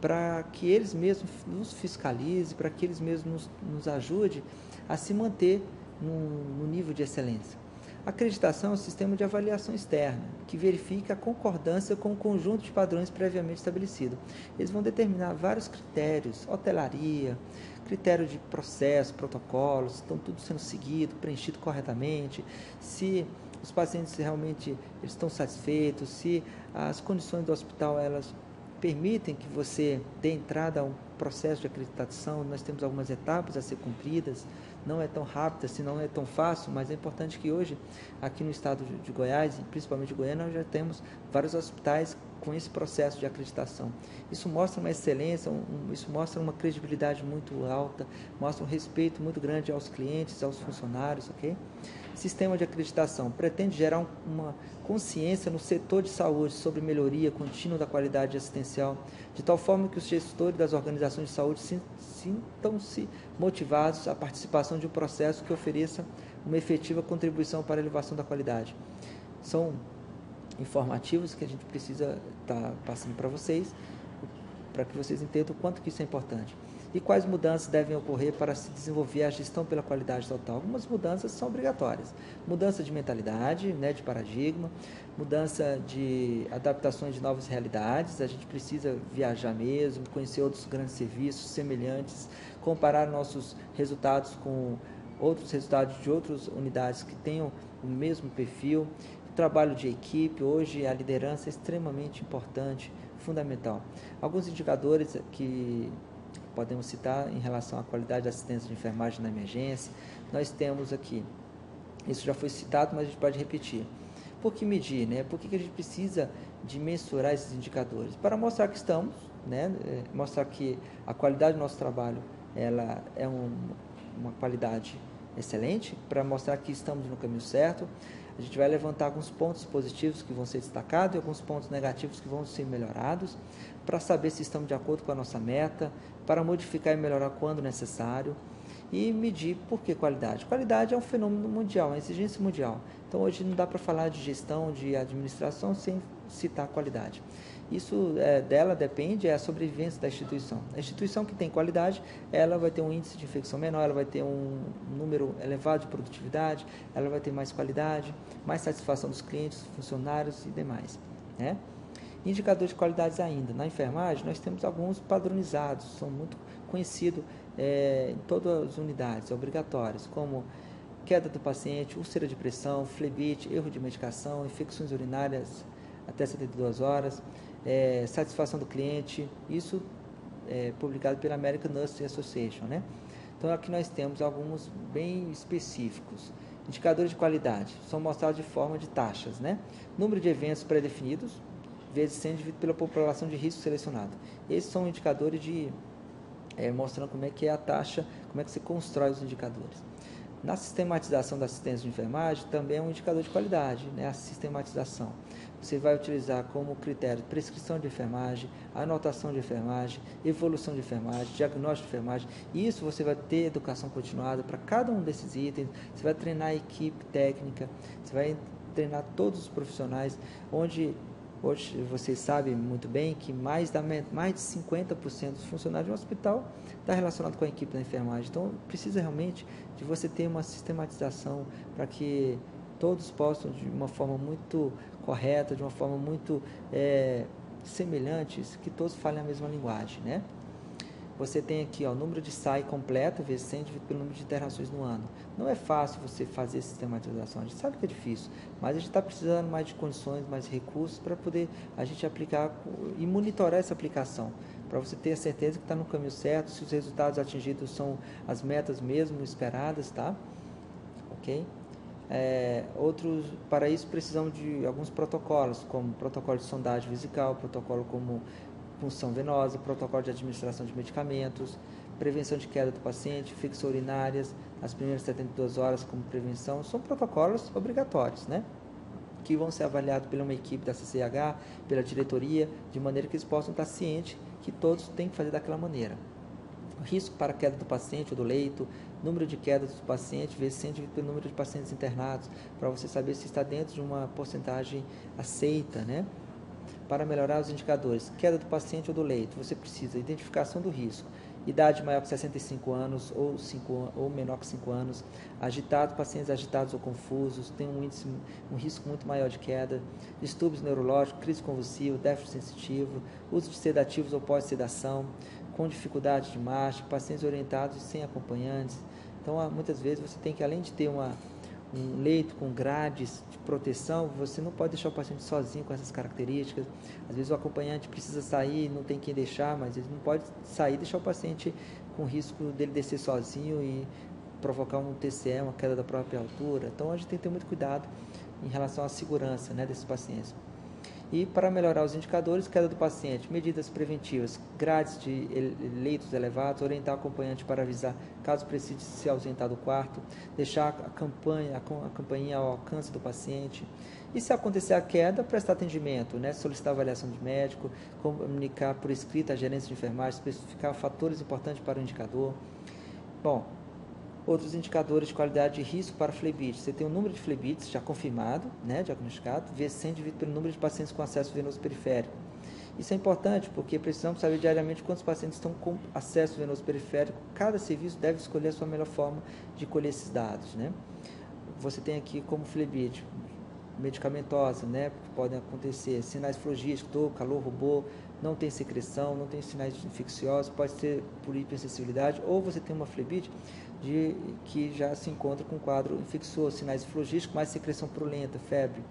para que eles mesmos nos fiscalizem, para que eles mesmos nos ajudem a se manter no nível de excelência. A acreditação é um sistema de avaliação externa, que verifica a concordância com o conjunto de padrões previamente estabelecido. Eles vão determinar vários critérios, hotelaria, critério de processo, protocolos, estão tudo sendo seguido, preenchido corretamente, se os pacientes realmente estão satisfeitos, se as condições do hospital elas permitem que você dê entrada a um processo de acreditação. Nós temos algumas etapas a ser cumpridas, não é tão rápida, se não é tão fácil, mas é importante que hoje, aqui no estado de Goiás, e principalmente de Goiânia, nós já temos vários hospitais com esse processo de acreditação. Isso mostra uma excelência, isso mostra uma credibilidade muito alta, mostra um respeito muito grande aos clientes, aos funcionários, ok? Sistema de acreditação pretende gerar uma consciência no setor de saúde sobre melhoria contínua da qualidade assistencial, de tal forma que os gestores das organizações de saúde sintam-se motivados à participação de um processo que ofereça uma efetiva contribuição para a elevação da qualidade. São informativos que a gente precisa estar passando para vocês, para que vocês entendam o quanto que isso é importante. E quais mudanças devem ocorrer para se desenvolver a gestão pela qualidade total? Algumas mudanças são obrigatórias. Mudança de mentalidade, né, de paradigma, mudança de adaptações de novas realidades. A gente precisa viajar mesmo, conhecer outros grandes serviços semelhantes, comparar nossos resultados com outros resultados de outras unidades que tenham o mesmo perfil. O trabalho de equipe, hoje a liderança é extremamente importante, fundamental. Alguns indicadores que podemos citar em relação à qualidade da assistência de enfermagem na emergência, nós temos aqui, isso já foi citado, mas a gente pode repetir. Por que medir, né? Por que a gente precisa de mensurar esses indicadores? Para mostrar que estamos, né? Mostrar que a qualidade do nosso trabalho ela é uma qualidade excelente, para mostrar que estamos no caminho certo. A gente vai levantar alguns pontos positivos que vão ser destacados e alguns pontos negativos que vão ser melhorados, para saber se estamos de acordo com a nossa meta, para modificar e melhorar quando necessário, e medir por que qualidade. Qualidade é um fenômeno mundial, uma exigência mundial. Então hoje não dá para falar de gestão, de administração sem citar qualidade. Isso dela depende a sobrevivência da instituição. A instituição que tem qualidade, ela vai ter um índice de infecção menor, ela vai ter um número elevado de produtividade, ela vai ter mais qualidade, mais satisfação dos clientes, funcionários e demais, né? Indicadores de qualidades ainda. Na enfermagem, nós temos alguns padronizados, são muito conhecidos em todas as unidades, obrigatórios, como queda do paciente, úlcera de pressão, flebite, erro de medicação, infecções urinárias até 72 horas, satisfação do cliente, isso é publicado pela American Nurses Association, né? Então aqui nós temos alguns bem específicos. Indicadores de qualidade são mostrados de forma de taxas, né? Número de eventos pré-definidos, vezes 100 dividido pela população de risco selecionado. Esses são indicadores mostrando como é que é a taxa, como é que se constrói os indicadores. Na sistematização da assistência de enfermagem, também é um indicador de qualidade, né? A sistematização. Você vai utilizar como critério prescrição de enfermagem, anotação de enfermagem, evolução de enfermagem, diagnóstico de enfermagem. Isso você vai ter educação continuada para cada um desses itens. Você vai treinar a equipe técnica, você vai treinar todos os profissionais, onde hoje vocês sabem muito bem que mais de 50% dos funcionários de um hospital está relacionado com a equipe da enfermagem. Então, precisa realmente de você ter uma sistematização para que todos possam, de uma forma muito correta, de uma forma muito semelhante, que todos falem a mesma linguagem, né? Você tem aqui o número de SAI completo, vezes 100 dividido pelo número de internações no ano. Não é fácil você fazer sistematização, a gente sabe que é difícil, mas a gente está precisando mais de condições, mais recursos para poder a gente aplicar e monitorar essa aplicação, para você ter a certeza que está no caminho certo, se os resultados atingidos são as metas mesmo esperadas, tá? Ok? Para isso precisamos de alguns protocolos, como protocolo de sondagem vesical, protocolo como punção venosa, protocolo de administração de medicamentos, prevenção de queda do paciente, infecções urinárias, as primeiras 72 horas como prevenção, são protocolos obrigatórios, né? Que vão ser avaliados por uma equipe da CCH, pela diretoria, de maneira que eles possam estar cientes que todos têm que fazer daquela maneira. O risco para a queda do paciente ou do leito, número de quedas do paciente, vezes 100 dividido pelo número de pacientes internados, para você saber se está dentro de uma porcentagem aceita, né? Para melhorar os indicadores, queda do paciente ou do leito, você precisa identificação do risco, idade maior que 65 anos ou menor que 5 anos, agitado, pacientes agitados ou confusos, tem um risco muito maior de queda, distúrbios neurológicos, crise convulsiva, déficit sensitivo, uso de sedativos ou pós-sedação, com dificuldade de marcha, pacientes orientados sem acompanhantes. Então, muitas vezes você tem que, além de ter um leito com grades de proteção, você não pode deixar o paciente sozinho com essas características. Às vezes o acompanhante precisa sair, não tem quem deixar, mas ele não pode sair e deixar o paciente com risco dele descer sozinho e provocar um TCE, uma queda da própria altura. Então a gente tem que ter muito cuidado em relação à segurança, né, desses pacientes. E para melhorar os indicadores, queda do paciente, medidas preventivas, grades de leitos elevados, orientar o acompanhante para avisar caso precise se ausentar do quarto, deixar a campainha ao alcance do paciente. E se acontecer a queda, prestar atendimento, né? Solicitar avaliação de médico, comunicar por escrito à gerência de enfermagem, especificar fatores importantes para o indicador. Bom, outros indicadores de qualidade de risco para flebite. Você tem o número de flebites já confirmado, né, diagnosticado, vezes 100 dividido pelo número de pacientes com acesso venoso periférico. Isso é importante porque precisamos saber diariamente quantos pacientes estão com acesso venoso periférico. Cada serviço deve escolher a sua melhor forma de colher esses dados, né? Você tem aqui como flebite medicamentosa, né, que podem acontecer, sinais flogísticos, dor, calor, rubor, não tem secreção, não tem sinais infecciosos, pode ser por hipersensibilidade, ou você tem uma flebite que já se encontra com quadro infeccioso, sinais flogísticos, mais secreção purulenta, febre.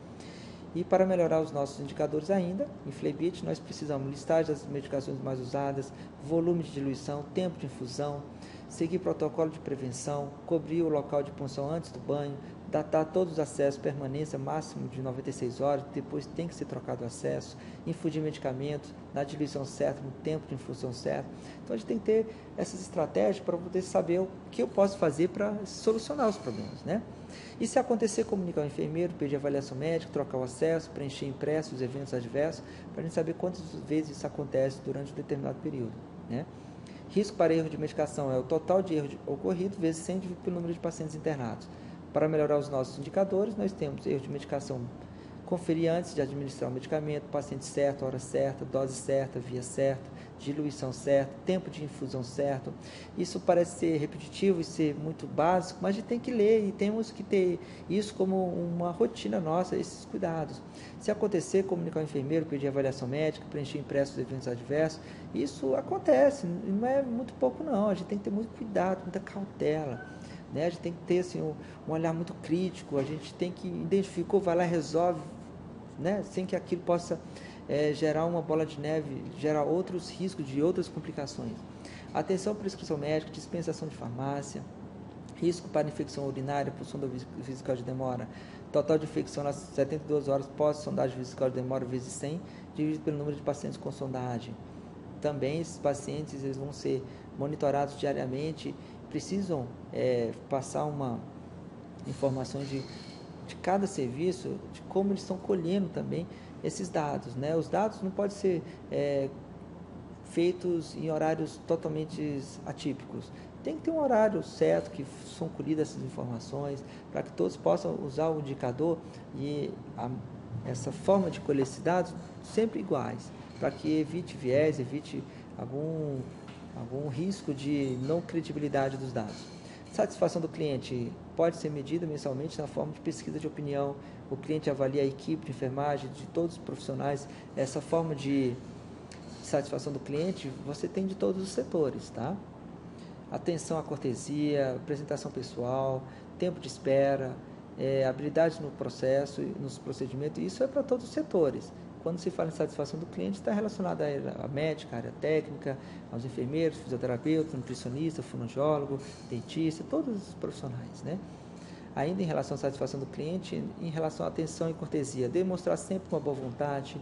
E para melhorar os nossos indicadores ainda, em flebite, nós precisamos listagem das medicações mais usadas, volume de diluição, tempo de infusão, seguir protocolo de prevenção, cobrir o local de punção antes do banho, datar todos os acessos, permanência máximo de 96 horas, depois tem que ser trocado o acesso, infundir medicamentos na diluição certa, no tempo de infusão certo. Então a gente tem que ter essas estratégias para poder saber o que eu posso fazer para solucionar os problemas, né? E se acontecer, comunicar ao enfermeiro, pedir avaliação médica, trocar o acesso, preencher impresso os eventos adversos, para a gente saber quantas vezes isso acontece durante um determinado período, né? Risco para erro de medicação é o total de erro ocorrido vezes 100 dividido pelo número de pacientes internados. Para melhorar os nossos indicadores, nós temos erro de medicação, conferir antes de administrar o medicamento, paciente certo, hora certa, dose certa, via certa, diluição certa, tempo de infusão certo. Isso parece ser repetitivo e ser muito básico, mas a gente tem que ler e temos que ter isso como uma rotina nossa, esses cuidados. Se acontecer, comunicar ao enfermeiro, pedir avaliação médica, preencher impressos de eventos adversos, isso acontece, não é muito pouco não, a gente tem que ter muito cuidado, muita cautela. Né? A gente tem que ter assim, um olhar muito crítico, a gente tem que identificar, vai lá e resolve, né? Sem que aquilo possa gerar uma bola de neve, gerar outros riscos de outras complicações. Atenção à prescrição médica, dispensação de farmácia, risco para infecção urinária por sonda vesical de demora, total de infecção nas 72 horas pós sondagem vesical de demora vezes 100, dividido pelo número de pacientes com sondagem. Também esses pacientes eles vão ser monitorados diariamente, precisam passar uma informação de cada serviço, de como eles estão colhendo também esses dados, né? Os dados não podem ser feitos em horários totalmente atípicos. Tem que ter um horário certo que são colhidas essas informações para que todos possam usar o indicador e essa forma de colher esses dados sempre iguais, para que evite viés, evite algum risco de não credibilidade dos dados. Satisfação do cliente pode ser medida mensalmente na forma de pesquisa de opinião. O cliente avalia a equipe de enfermagem, de todos os profissionais. Essa forma de satisfação do cliente você tem de todos os setores, tá? Atenção à cortesia, apresentação pessoal, tempo de espera, habilidade no processo, nos procedimentos, isso é para todos os setores. Quando se fala em satisfação do cliente, está relacionado à médica, à área técnica, aos enfermeiros, fisioterapeutas, nutricionista, fonoaudiólogo, dentista, todos os profissionais, né? Ainda em relação à satisfação do cliente, em relação à atenção e cortesia, demonstrar sempre uma boa vontade,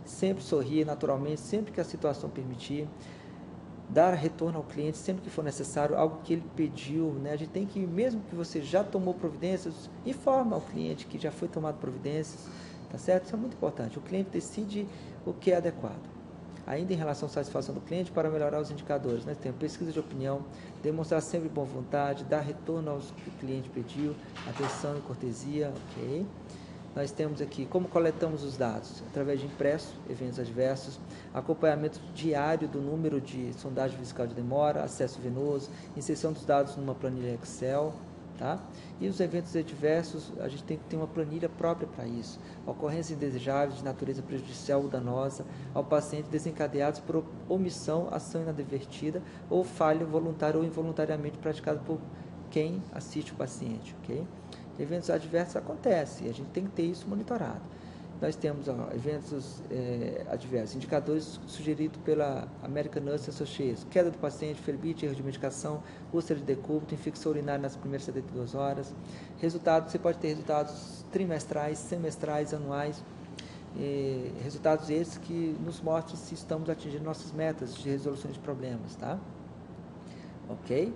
sempre sorrir naturalmente, sempre que a situação permitir, dar retorno ao cliente sempre que for necessário, algo que ele pediu, né? A gente tem que, mesmo que você já tomou providências, informa ao cliente que já foi tomado providências, tá certo? Isso é muito importante. O cliente decide o que é adequado. Ainda em relação à satisfação do cliente, para melhorar os indicadores, nós temos pesquisa de opinião, demonstrar sempre boa vontade, dar retorno aos que o cliente pediu, atenção e cortesia, ok? Nós temos aqui como coletamos os dados, através de impresso, eventos adversos, acompanhamento diário do número de sondagem fiscal de demora, acesso venoso, inserção dos dados numa planilha Excel, tá? E os eventos adversos, a gente tem que ter uma planilha própria para isso. Ocorrências indesejáveis de natureza prejudicial ou danosa ao paciente desencadeados por omissão, ação inadvertida ou falha voluntária ou involuntariamente praticada por quem assiste o paciente, ok? Eventos adversos acontecem, a gente tem que ter isso monitorado. Nós temos eventos adversos, indicadores sugeridos pela American Nurse Association, queda do paciente, febrite, erro de medicação, úlcera de decúbito, infecção urinária nas primeiras 72 horas. Resultados, você pode ter resultados trimestrais, semestrais, anuais, resultados esses que nos mostram se estamos atingindo nossas metas de resolução de problemas, tá? Ok?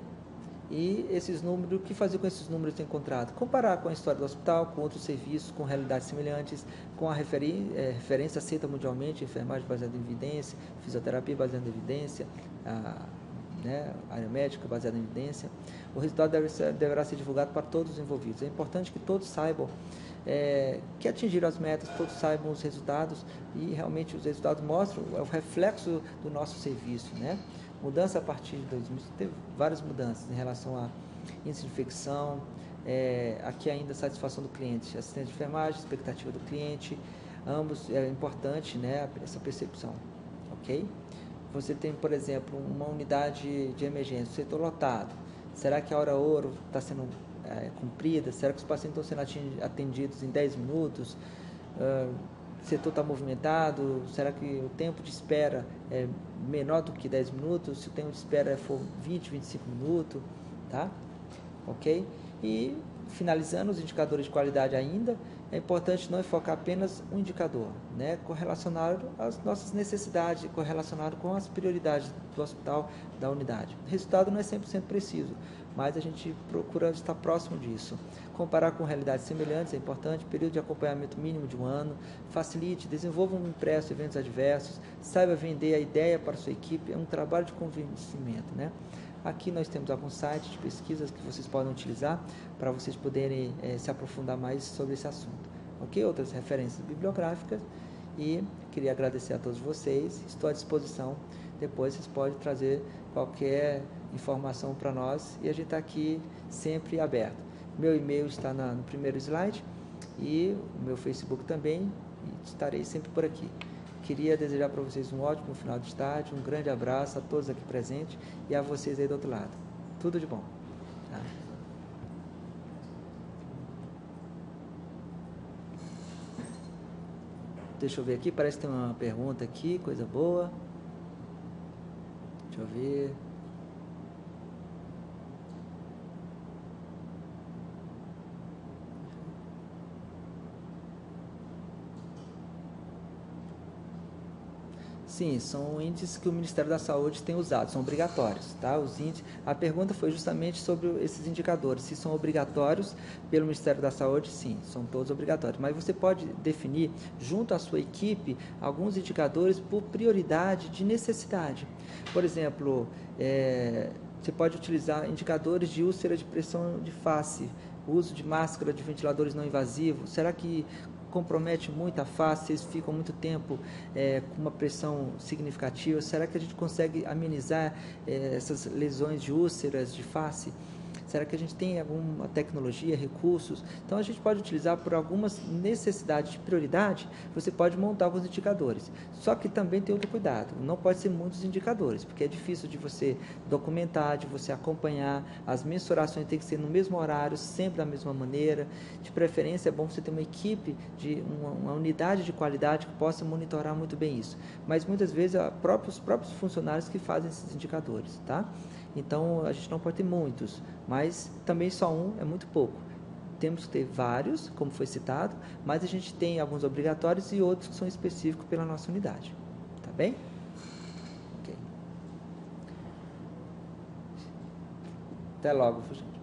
E esses números, o que fazer com esses números encontrados? Comparar com a história do hospital, com outros serviços, com realidades semelhantes, com a referência aceita mundialmente, enfermagem baseada em evidência, fisioterapia baseada em evidência, a área médica baseada em evidência. O resultado deverá ser divulgado para todos os envolvidos. É importante que todos saibam que atingiram as metas, todos saibam os resultados e realmente os resultados mostram o reflexo do nosso serviço, né? Mudança a partir de 2000, teve várias mudanças em relação a índice de infecção, aqui ainda a satisfação do cliente, assistente de enfermagem, expectativa do cliente, ambos é importante, né, essa percepção, ok? Você tem, por exemplo, uma unidade de emergência, setor lotado, será que a hora ouro está sendo cumprida? Será que os pacientes estão sendo atendidos em 10 minutos? O setor está movimentado, será que o tempo de espera é menor do que 10 minutos? Se o tempo de espera for 20, 25 minutos, tá? Ok? E, finalizando os indicadores de qualidade ainda, é importante não focar apenas um indicador, né? Correlacionado às nossas necessidades, correlacionado com as prioridades do hospital, da unidade. O resultado não é 100% preciso, mas a gente procura estar próximo disso. Comparar com realidades semelhantes é importante, período de acompanhamento mínimo de 1 ano, facilite, desenvolva um impresso, eventos adversos, saiba vender a ideia para a sua equipe, é um trabalho de convencimento, né? Aqui nós temos alguns sites de pesquisas que vocês podem utilizar para vocês poderem se aprofundar mais sobre esse assunto. Ok? Outras referências bibliográficas e queria agradecer a todos vocês, estou à disposição, depois vocês podem trazer qualquer informação para nós e a gente está aqui sempre aberto. Meu e-mail está no primeiro slide e o meu Facebook também, e estarei sempre por aqui. Queria desejar para vocês um ótimo final de tarde, um grande abraço a todos aqui presentes e a vocês aí do outro lado. Tudo de bom. Tá? Deixa eu ver aqui, parece que tem uma pergunta aqui, coisa boa. Deixa eu ver. Sim, são índices que o Ministério da Saúde tem usado, são obrigatórios, tá? Os índices, a pergunta foi justamente sobre esses indicadores, se são obrigatórios pelo Ministério da Saúde, sim, são todos obrigatórios, mas você pode definir, junto à sua equipe, alguns indicadores por prioridade de necessidade. Por exemplo, você pode utilizar indicadores de úlcera de pressão de face, uso de máscara de ventiladores não invasivos, será que compromete muito a face, vocês ficam muito tempo com uma pressão significativa, será que a gente consegue amenizar essas lesões de úlceras de face? Será que a gente tem alguma tecnologia, recursos? Então, a gente pode utilizar por algumas necessidades de prioridade, você pode montar alguns indicadores. Só que também tem outro cuidado, não pode ser muitos indicadores, porque é difícil de você documentar, de você acompanhar, as mensurações têm que ser no mesmo horário, sempre da mesma maneira. De preferência, é bom você ter uma equipe, uma unidade de qualidade que possa monitorar muito bem isso. Mas, muitas vezes, os próprios funcionários que fazem esses indicadores, tá? Então, a gente não pode ter muitos, mas também só um é muito pouco. temos que ter vários, como foi citado, mas a gente tem alguns obrigatórios e outros que são específicos pela nossa unidade. Tá bem? Ok. Até logo, gente.